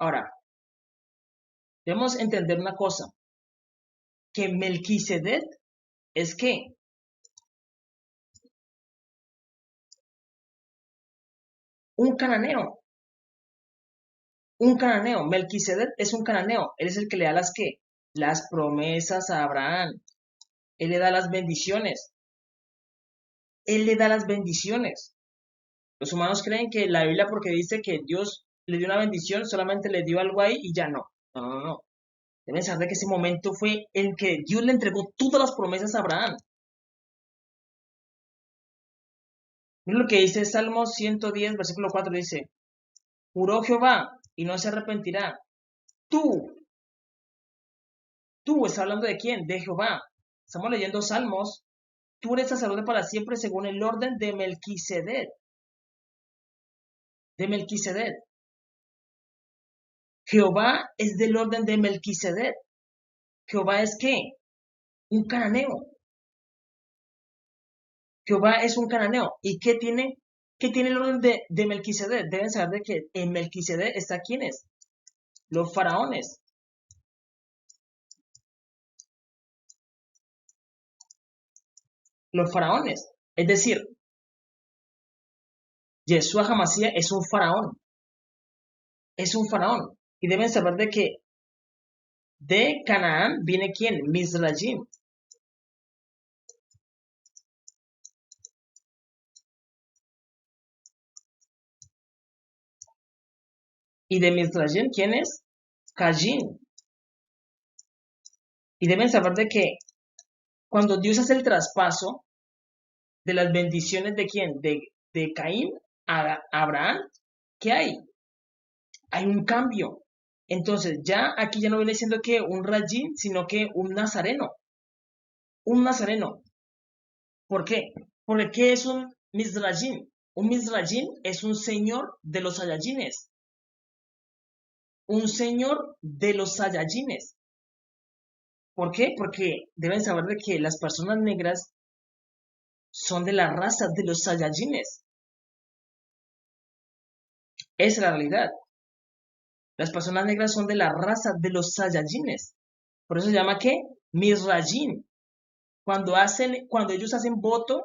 Ahora, debemos entender una cosa, que Melquisedec es que un cananeo, Melquisedec es un cananeo, él es el que le da las promesas a Abraham, él le da las bendiciones, él le da las bendiciones. Los humanos creen que la Biblia porque dice que Dios le dio una bendición, solamente le dio algo ahí y ya no. No, no, no. Deben saber que ese momento fue en que Dios le entregó todas las promesas a Abraham. Mira lo que dice Salmo 110, versículo 4, dice, juró Jehová y no se arrepentirá. Tú, ¿está hablando de quién? De Jehová. Estamos leyendo Salmos. Tú eres sacerdote para siempre según el orden de Melquisedec. De Melquisedec. Jehová es del orden de Melquisedec. Jehová es ¿qué? Un cananeo. Jehová es un cananeo. ¿Y qué tiene el orden de Melquisedec? Deben saber de que en Melquisedec está ¿quiénes? Los faraones. Los faraones. Es decir, Yeshua Hamashiach es un faraón. Es un faraón. Y deben saber de que de Canaán viene ¿quién? Mizrayim. Y de Mizrayim, ¿quién es? Cayín. Y deben saber de que cuando Dios hace el traspaso de las bendiciones de quién? De Caín a Abraham, ¿qué hay? Hay un cambio. Entonces, ya aquí ya no viene siendo que un rayín, sino que un nazareno. Un nazareno. ¿Por qué? Porque ¿qué es un Mizrayim? Un Mizrayim es un señor de los Saiyajines. Un señor de los Saiyajines. ¿Por qué? Porque deben saber de que las personas negras son de la raza de los Saiyajines. Esa es la realidad. Las personas negras son de la raza de los Saiyajines. Por eso se llama ¿qué? Mizrayim. Cuando ellos hacen voto,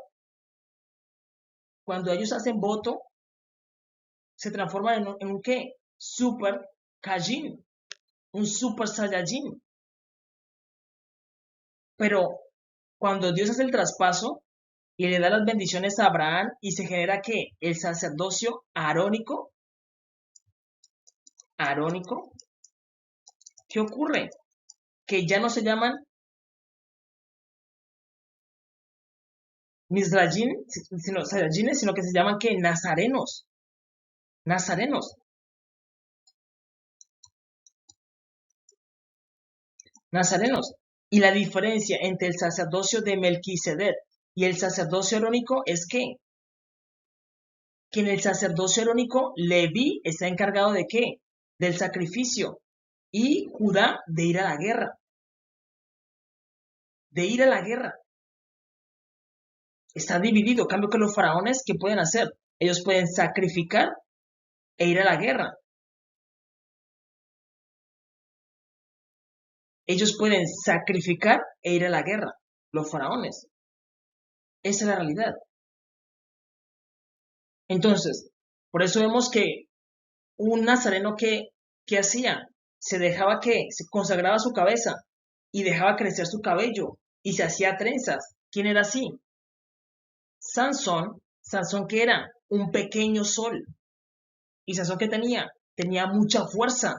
se transforman en un ¿qué? Super Kajin, un Super Saiyajin. Pero cuando Dios hace el traspaso y le da las bendiciones a Abraham y se genera ¿qué? El sacerdocio arónico. ¿Qué ocurre? Que ya no se llaman Mizrayim, sino Saiyajines, sino que se llaman ¿qué? Nazarenos. Y la diferencia entre el sacerdocio de Melquisedec y el sacerdocio arónico es que en el sacerdocio arónico Leví está encargado de ¿qué? Del sacrificio y Judá de ir a la guerra. Está dividido. En cambio que los faraones, ¿qué pueden hacer? Ellos pueden sacrificar e ir a la guerra. Ellos pueden sacrificar e ir a la guerra. Los faraones. Esa es la realidad. Entonces, por eso vemos que un nazareno que hacía, se consagraba su cabeza y dejaba crecer su cabello y se hacía trenzas. ¿Quién era así? Sansón que era un pequeño sol. ¿Y Sansón qué tenía? Tenía mucha fuerza.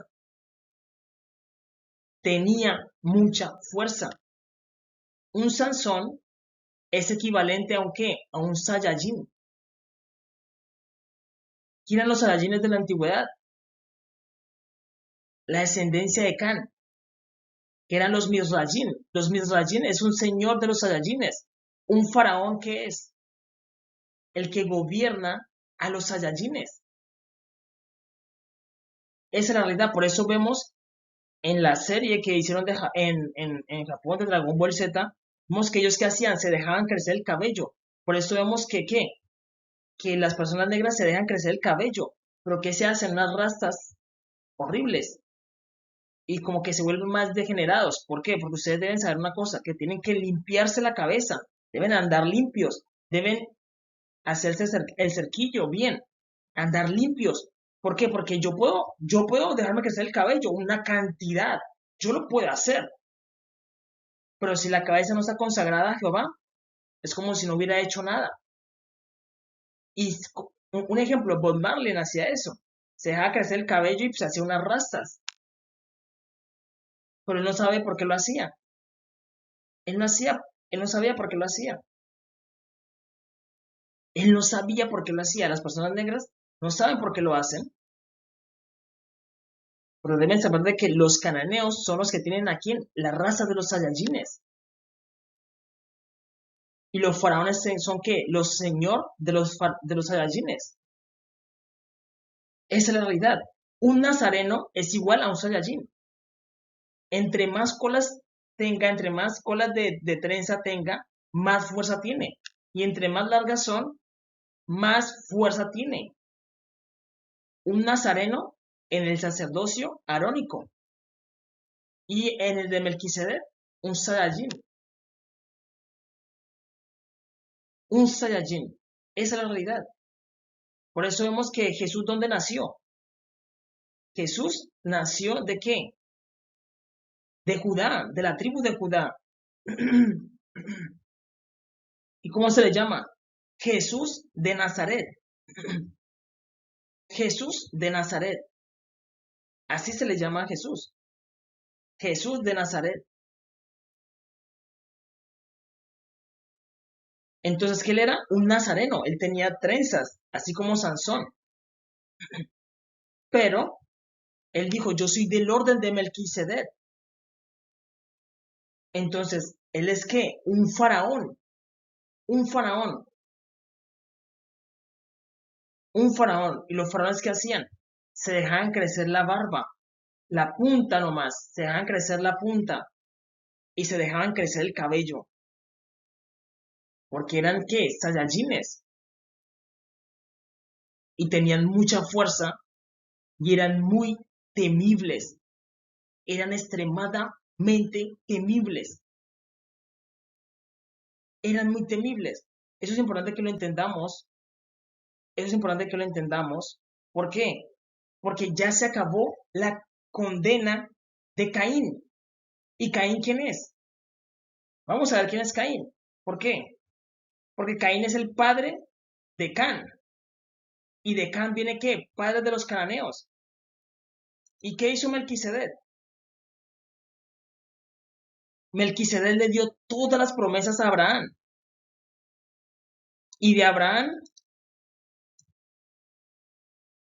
Un Sansón es equivalente a un ¿qué? A un Saiyajin. ¿Quién eran los Saiyajines de la antigüedad? La descendencia de Can, que eran los Mizrayim. Los Mizrayim es un señor de los Saiyajines. Un faraón que es el que gobierna a los Saiyajines. Esa es la realidad. Por eso vemos en la serie que hicieron en Japón de Dragon Ball Z, vemos que ellos ¿qué hacían? Se dejaban crecer el cabello. Por eso vemos que las personas negras se dejan crecer el cabello. Pero ¿qué se hacen? Unas rastas horribles y como que se vuelven más degenerados. ¿Por qué? Porque ustedes deben saber una cosa, que tienen que limpiarse la cabeza, deben andar limpios, deben hacerse el cerquillo bien, andar limpios. ¿Por qué? Porque yo puedo dejarme crecer el cabello, una cantidad, yo lo puedo hacer, pero si la cabeza no está consagrada a Jehová, es como si no hubiera hecho nada. Y un ejemplo, Bob Marley hacía eso, se dejaba crecer el cabello y se hacía unas rastas, pero él no sabe por qué lo hacía, él no hacía, él no sabía por qué lo hacía, él no sabía por qué lo hacía, las personas negras no saben por qué lo hacen, pero deben saber de que los cananeos son los que tienen aquí la raza de los Saiyajines. Y los faraones son ¿qué? Los señor de los Saiyajines. Esa es la realidad. Un nazareno es igual a un Saiyajin. Entre más colas tenga, entre más colas de trenza tenga, más fuerza tiene. Y entre más largas son, más fuerza tiene. Un nazareno en el sacerdocio arónico. Y en el de Melquisedec, un Saiyajin. Un Saiyajin. Esa es la realidad. Por eso vemos que Jesús, ¿dónde nació? Jesús nació ¿de qué? De Judá, de la tribu de Judá. ¿Y cómo se le llama? Jesús de Nazaret. Jesús de Nazaret. Así se le llama a Jesús. Jesús de Nazaret. Entonces, ¿qué él era? Un nazareno. Él tenía trenzas, así como Sansón. Pero él dijo, yo soy del orden de Melquisedec. Entonces, ¿él es qué? Un faraón. Un faraón. Un faraón. ¿Y los faraones qué hacían? Se dejaban crecer la barba. La punta nomás. Se dejaban crecer la punta. Y se dejaban crecer el cabello. Porque eran, ¿qué? Saiyajines. Y tenían mucha fuerza. Y eran muy temibles. Eran extremadamente temibles. Eran muy temibles. Eso es importante que lo entendamos. Eso es importante que lo entendamos. ¿Por qué? Porque ya se acabó la condena de Caín. ¿Y Caín quién es? Vamos a ver quién es Caín. ¿Por qué? Porque Caín es el padre de Can. ¿Y de Can viene qué? Padre de los cananeos. ¿Y qué hizo Melquisedec? Melquisedec le dio todas las promesas a Abraham. Y de Abraham,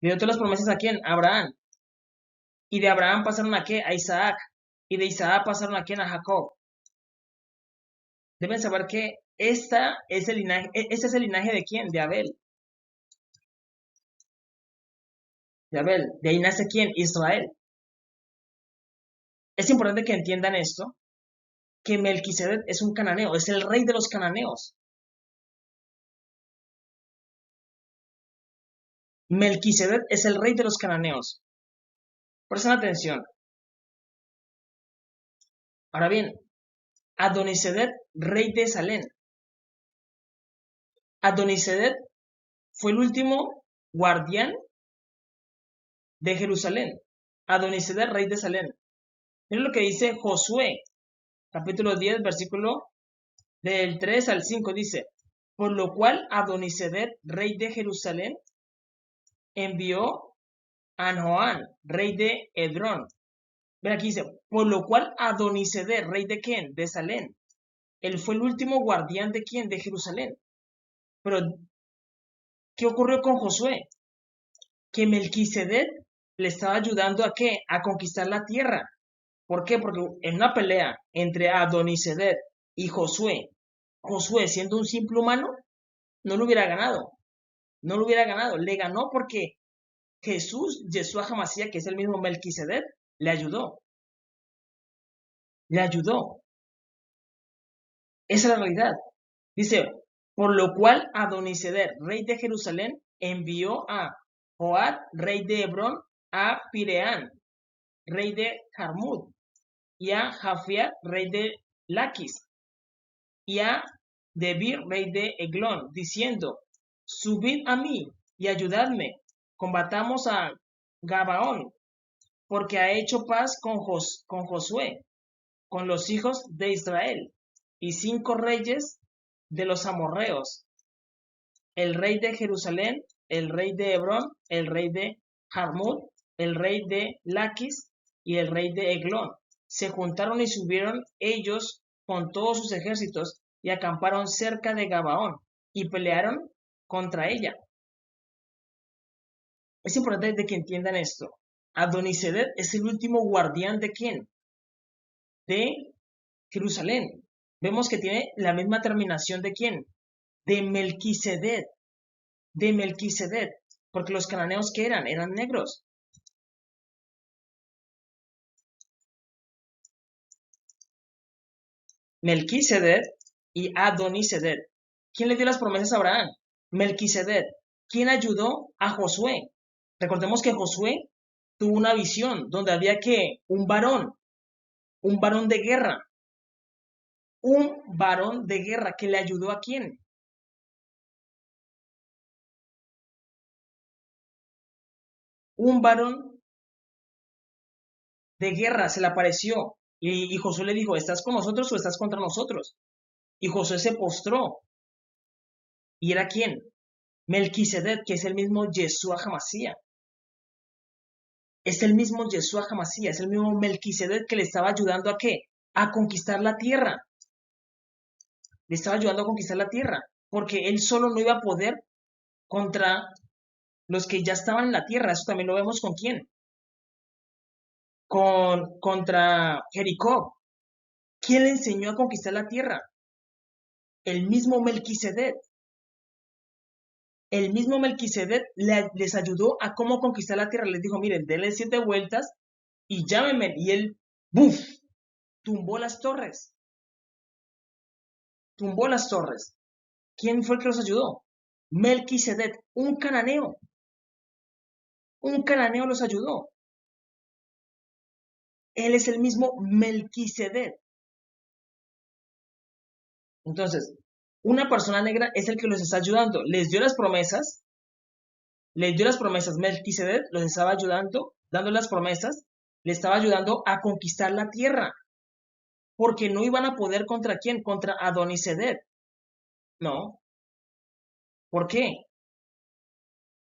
le dio todas las promesas ¿a quién? A Abraham. Y de Abraham pasaron ¿a qué? A Isaac. Y de Isaac pasaron ¿a quién? A Jacob. Deben saber que este es el linaje de quién? De Abel. De Abel. De ahí nace quién? Israel. Es importante que entiendan esto, que Melquisedec es un cananeo, es el rey de los cananeos. Melquisedec es el rey de los cananeos. Presten atención. Ahora bien, Adonisedec, rey de Salem. Adonisedec fue el último guardián de Jerusalén. Adonisedec, rey de Salem. Miren lo que dice Josué, capítulo 10, versículo del 3 al 5, dice, por lo cual Adonisedec, rey de Jerusalén, envió a Joán, rey de Edrón. Ven aquí dice, por lo cual Adonisedec, rey de quién? De Salem. Él fue el último guardián de quién? De Jerusalén. Pero, ¿qué ocurrió con Josué? Que Melquisedec le estaba ayudando ¿a qué? A conquistar la tierra. ¿Por qué? Porque en una pelea entre Adonisedec y Josué, Josué siendo un simple humano, no lo hubiera ganado. No lo hubiera ganado. Le ganó porque Jesús, Yeshua Hamashiach, que es el mismo Melquisedec, le ayudó. Le ayudó. Esa es la realidad. Dice, por lo cual Adonisedec, rey de Jerusalén, envió a Joab, rey de Hebrón, a Pireán, rey de Jarmut, y a Jafiat, rey de Laquis, y a Debir, rey de Eglón, diciendo, subid a mí y ayudadme, combatamos a Gabaón, porque ha hecho paz con Josué, con los hijos de Israel, y 5 reyes de los amorreos, el rey de Jerusalén, el rey de Hebrón, el rey de Jarmut, el rey de Laquis y el rey de Eglón. Se juntaron y subieron ellos con todos sus ejércitos y acamparon cerca de Gabaón y pelearon contra ella. Es importante de que entiendan esto. Adonisedec es el último guardián de ¿quién? De Jerusalén. Vemos que tiene la misma terminación de ¿quién? De Melquisedec. De Melquisedec. Porque los cananeos, ¿qué eran? Eran negros. Melquisedec y Adonisedec. ¿Quién le dio las promesas a Abraham? Melquisedec. ¿Quién ayudó a Josué? Recordemos que Josué tuvo una visión donde había que un varón de guerra, un varón de guerra que le ayudó a quién? Un varón de guerra se le apareció y Josué le dijo, ¿estás con nosotros o estás contra nosotros? Y Josué se postró. ¿Y era quién? Melquisedec, que es el mismo Yeshua Hamashiach. Es el mismo Yeshua Hamashiach, es el mismo Melquisedec que le estaba ayudando a ¿qué? A conquistar la tierra. Le estaba ayudando a conquistar la tierra, porque él solo no iba a poder contra los que ya estaban en la tierra. Eso también lo vemos con quién. Contra Jericó. ¿Quién le enseñó a conquistar la tierra? El mismo Melquisedec. El mismo Melquisedec les ayudó a cómo conquistar la tierra. Les dijo, miren, denle 7 vueltas y llámenme. Y él, ¡buf! Tumbó las torres. Tumbó las torres. ¿Quién fue el que los ayudó? Melquisedec, un cananeo. Un cananeo los ayudó. Él es el mismo Melquisedec. Entonces, una persona negra es el que los está ayudando. Les dio las promesas. Melquisedec los estaba ayudando, dando las promesas. Le estaba ayudando a conquistar la tierra. Porque no iban a poder contra quién, contra Adonisedec. No. ¿Por qué?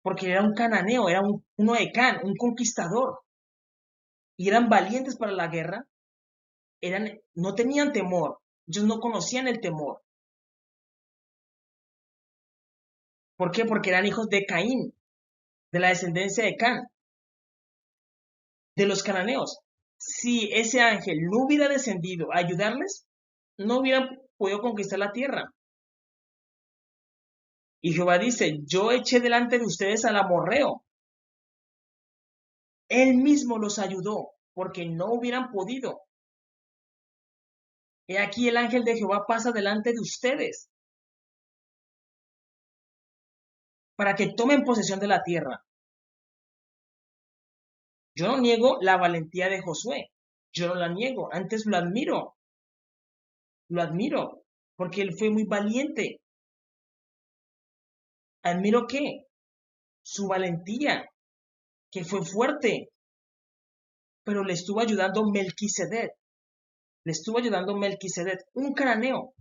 Porque era un cananeo, era uno de Can, un conquistador. Y eran valientes para la guerra. No tenían temor. Ellos no conocían el temor. ¿Por qué? Porque eran hijos de Caín, de la descendencia de Can, de los cananeos. Si ese ángel no hubiera descendido a ayudarles, no hubieran podido conquistar la tierra. Y Jehová dice, yo eché delante de ustedes al amorreo. Él mismo los ayudó, porque no hubieran podido. He aquí el ángel de Jehová pasa delante de ustedes, para que tomen posesión de la tierra. Yo no niego la valentía de Josué, yo no la niego, antes lo admiro, porque él fue muy valiente. Admiro qué, su valentía, que fue fuerte, pero le estuvo ayudando Melquisedec, un cananeo.